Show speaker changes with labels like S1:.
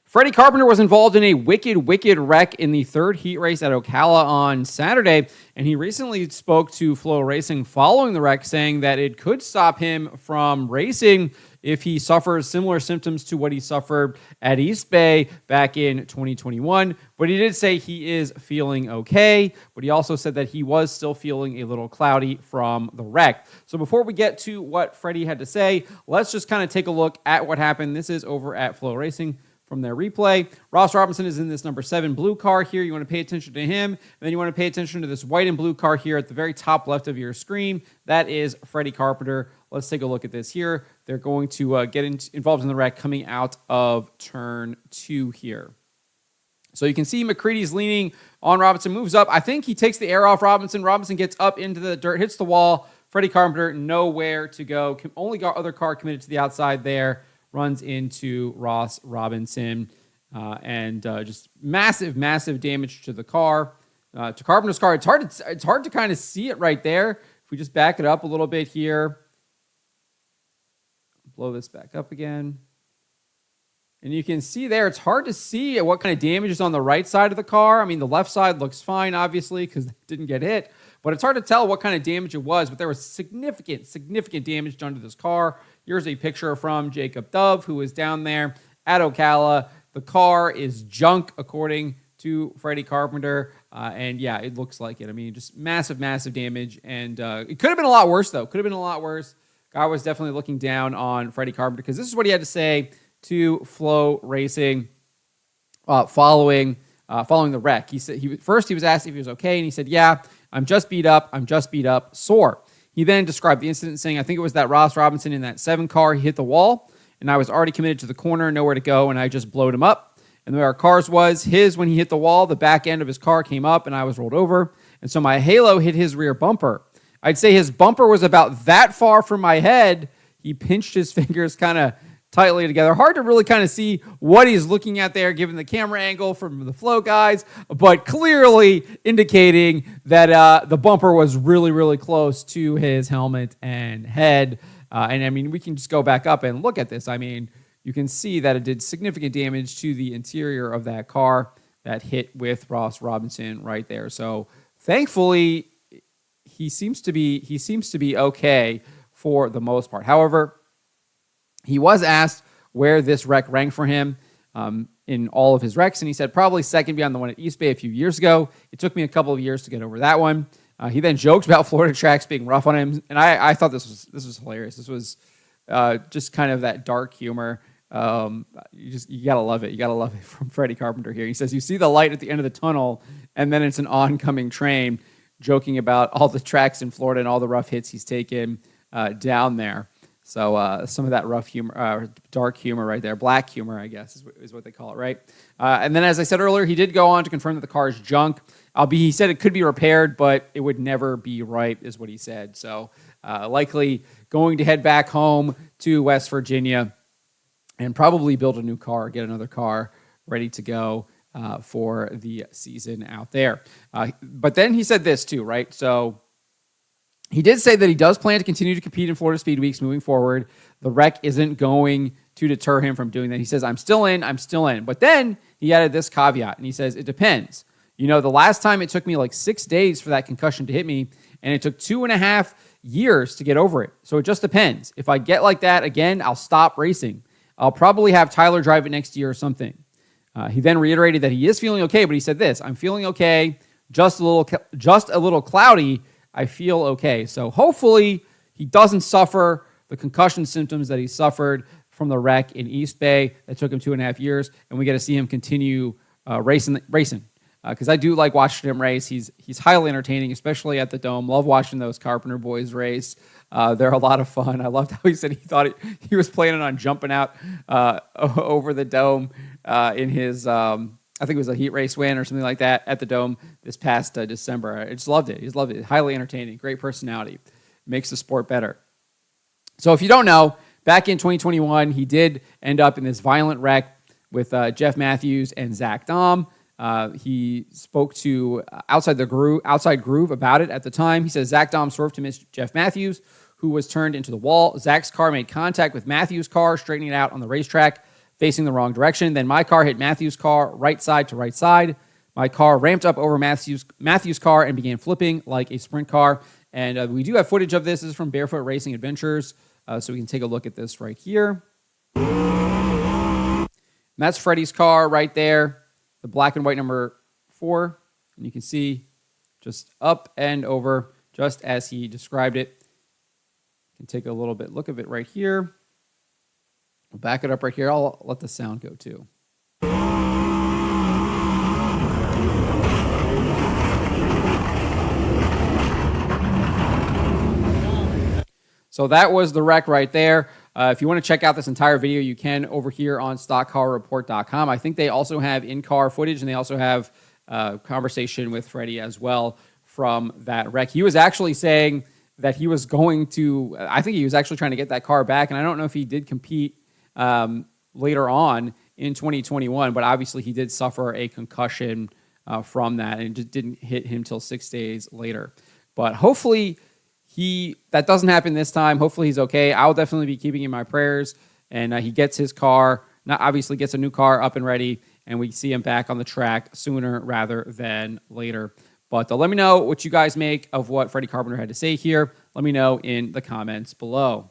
S1: Freddie Carpenter was involved in a wicked wreck in the third heat race at Ocala on Saturday, and he recently spoke to Flow Racing following the wreck, saying that it could stop him from racing if he suffers similar symptoms to what he suffered at East Bay back in 2021. But he did say he is feeling okay, but he also said that he was still feeling a little cloudy from the wreck. So before we get to what Freddie had to say, let's just kind of take a look at what happened. This is over at Flow Racing. From their replay, Ross Robinson is in this number 7 blue car here. You want to pay attention to him. And then you want to pay attention to this white and blue car here at the very top left of your screen. That is Freddie Carpenter. Let's take a look at this here. They're going to get involved in the wreck coming out of turn 2 here. So you can see McCready's leaning on Robinson, moves up. I think he takes the air off Robinson. Robinson gets up into the dirt, hits the wall. Freddie Carpenter, nowhere to go. Only got other car committed to the outside there. Runs into Ross Robinson and just massive damage to the car, to Carpenter's car. It's hard to kind of see it right there. If we just back it up a little bit here, blow this back up again. And you can see there, it's hard to see what kind of damage is on the right side of the car. I mean, the left side looks fine, obviously, because it didn't get hit. But it's hard to tell what kind of damage it was. But there was significant damage done to this car. Here's a picture from Jacob Dove, who is down there at Ocala. The car is junk, according to Freddie Carpenter. And yeah, it looks like it. I mean, just massive damage. And it could have been a lot worse, though. Could have been a lot worse. Guy was definitely looking down on Freddie Carpenter, because this is what he had to say to Flow Racing following the wreck. He said he was asked if he was okay, and he said, "Yeah, I'm just beat up, sore." He then described the incident, saying, "I think it was that Ross Robinson in that 7 car. He hit the wall, and I was already committed to the corner, nowhere to go, and I just blowed him up. And the way our cars was, when he hit the wall, the back end of his car came up, and I was rolled over, and so my halo hit his rear bumper. I'd say his bumper was about that far from my head." He pinched his fingers kind of tightly together. Hard to really kind of see what he's looking at there, given the camera angle from the Flow guys, but clearly indicating that the bumper was really close to his helmet and head. And I mean, we can just go back up and look at this. I mean, you can see that it did significant damage to the interior of that car that hit with Ross Robinson right there. So thankfully, he seems to be okay for the most part. However, he was asked where this wreck ranked for him in all of his wrecks, and he said probably second behind the one at East Bay a few years ago. It took me a couple of years to get over that one. He then joked about Florida tracks being rough on him, and I thought this was hilarious. This was just kind of that dark humor. You gotta love it. You gotta love it from Freddie Carpenter here. He says, "You see the light at the end of the tunnel, and then it's an oncoming train," joking about all the tracks in Florida and all the rough hits he's taken down there. So some of that rough humor, dark humor right there, black humor, I guess, is what they call it, right? And then, as I said earlier, he did go on to confirm that the car is junk. He said it could be repaired, but it would never be right, is what he said. So likely going to head back home to West Virginia and probably build a new car, get another car ready to go for the season out there. But then he said this too, right? So he did say that he does plan to continue to compete in Florida Speed Weeks moving forward. The wreck isn't going to deter him from doing that. He says, I'm still in. But then he added this caveat, and he says, it depends. You know, the last time it took me like 6 days for that concussion to hit me, and it took 2.5 years to get over it. So it just depends. If I get like that again, I'll stop racing. I'll probably have Tyler drive it next year or something. He then reiterated that he is feeling okay, but he said this, I'm feeling okay, just a little cloudy. I feel okay. So hopefully he doesn't suffer the concussion symptoms that he suffered from the wreck in East Bay that took him 2.5 years, and we get to see him continue racing. Because I do like watching him race. He's highly entertaining, especially at the Dome. Love watching those Carpenter boys race. They're a lot of fun. I loved how he said he thought he was planning on jumping out over the Dome in his, I think it was a heat race win or something like that at the Dome this past December. I just loved it. He's loved it. Highly entertaining. Great personality. Makes the sport better. So if you don't know, back in 2021, he did end up in this violent wreck with Jeff Matthews and Zach Dahm. He spoke to Outside Groove about it at the time. He says Zach Dahm swerved to miss Jeff Matthews, who was turned into the wall. Zach's car made contact with Matthews' car, straightening it out on the racetrack. facing the wrong direction. Then my car hit Matthew's car right side to right side. My car ramped up over Matthew's car and began flipping like a sprint car. And we do have footage of this. This is from Barefoot Racing Adventures. So we can take a look at this right here. And that's Freddie's car right there, the black and white number 4. And you can see just up and over, just as he described it. You can take a little bit look of it right here. I'll back it up right here. I'll let the sound go too. So that was the wreck right there. If you want to check out this entire video, you can over here on stockcarreport.com. I think they also have in-car footage, and they also have a conversation with Freddie as well from that wreck. He was actually saying that he was going to, I think he was actually trying to get that car back, and I don't know if he did compete later on in 2021, but obviously he did suffer a concussion from that, and it just didn't hit him till 6 days later. But hopefully that doesn't happen this time. Hopefully he's okay. I'll definitely be keeping in my prayers, and he gets his car, obviously gets a new car up and ready, and we see him back on the track sooner rather than later. But let me know what you guys make of what Freddie Carpenter had to say here. Let me know in the comments below.